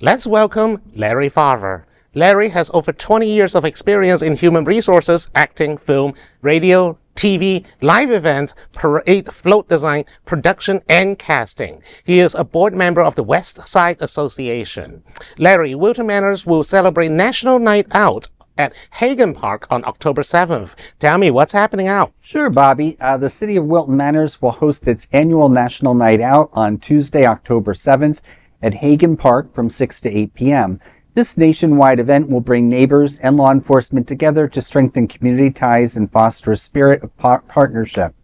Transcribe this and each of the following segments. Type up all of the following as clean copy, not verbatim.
Let's welcome Larry Farver. Larry has over 20 years of experience in human resources, acting, film, radio, TV, live events, parade, float design, production, and casting. He is a board member of the West Side Association. Larry, Wilton Manors will celebrate National Night Out at Hagen Park on October 7th. Tell me, what's happening out? Sure, Bobby. The City of Wilton Manors will host its annual National Night Out on Tuesday, October 7th at Hagen Park from 6 to 8 p.m. This nationwide event will bring neighbors and law enforcement together to strengthen community ties and foster a spirit of partnership.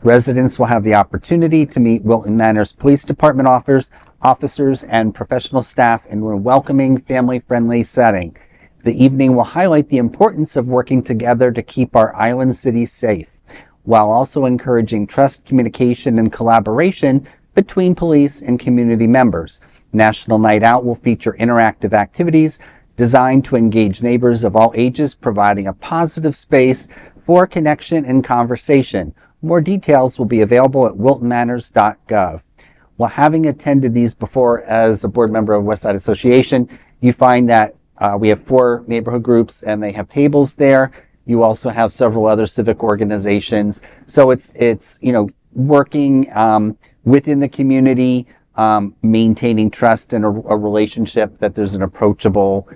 Residents will have the opportunity to meet Wilton Manors Police Department officers and professional staff in a welcoming, family-friendly setting. The evening will highlight the importance of working together to keep our island city safe, while also encouraging trust, communication, and collaboration between police and community members. National Night Out will feature interactive activities designed to engage neighbors of all ages, providing a positive space for connection and conversation. More details will be available at WiltonManors.gov. While having attended these before as a board member of West Side Association, you find that we have 4 neighborhood groups and they have tables there. You also have several other civic organizations. So it's working within the community, maintaining trust and a relationship, that there's an approachable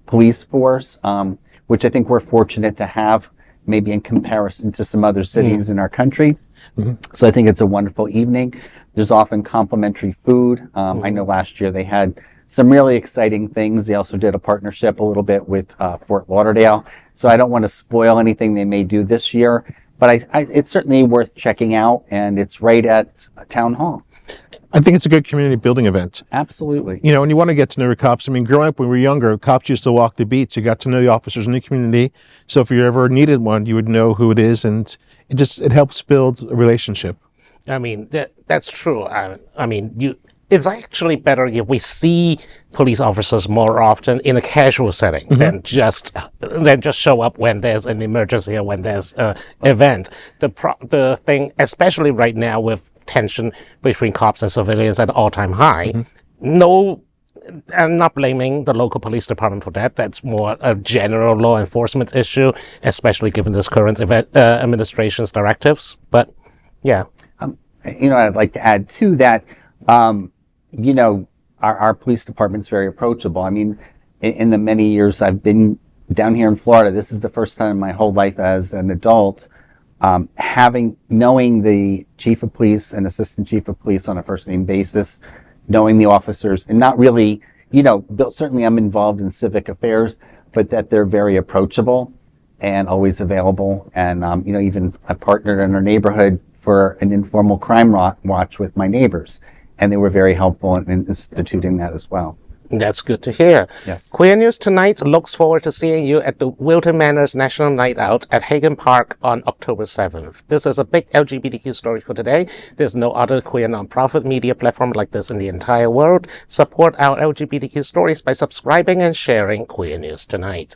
police force, which I think we're fortunate to have, maybe in comparison to some other cities in our country. So I think it's a wonderful evening. There's often complimentary food. I know last year they had some really exciting things. They also did a partnership a little bit with Fort Lauderdale. So I don't want to spoil anything they may do this year, but it's certainly worth checking out, and it's right at Town Hall. I think it's a good community building event. Absolutely. And you want to get to know your cops. I mean, growing up when we were younger, cops used to walk the beats. You got to know the officers in the community. So if you ever needed one, you would know who it is, and it helps build a relationship. I mean, that's true. It's actually better if we see police officers more often in a casual setting than just show up when there's an emergency or when there's an event. The thing, especially right now with tension between cops and civilians at all-time high, I'm not blaming the local police department for that. That's more a general law enforcement issue, especially given this current administration's directives. But yeah. I'd like to add to that, our police department's very approachable. I mean, in the many years I've been down here in Florida, this is the first time in my whole life as an adult, knowing the chief of police and assistant chief of police on a first name basis, knowing the officers, and not really, certainly I'm involved in civic affairs, but that they're very approachable and always available. And, even I partnered in our neighborhood for an informal crime watch with my neighbors, and they were very helpful in instituting that as well. That's good to hear. Yes. Queer News Tonight looks forward to seeing you at the Wilton Manors National Night Out at Hagen Park on October 7th. This is a big LGBTQ story for today. There's no other queer nonprofit media platform like this in the entire world. Support our LGBTQ stories by subscribing and sharing Queer News Tonight.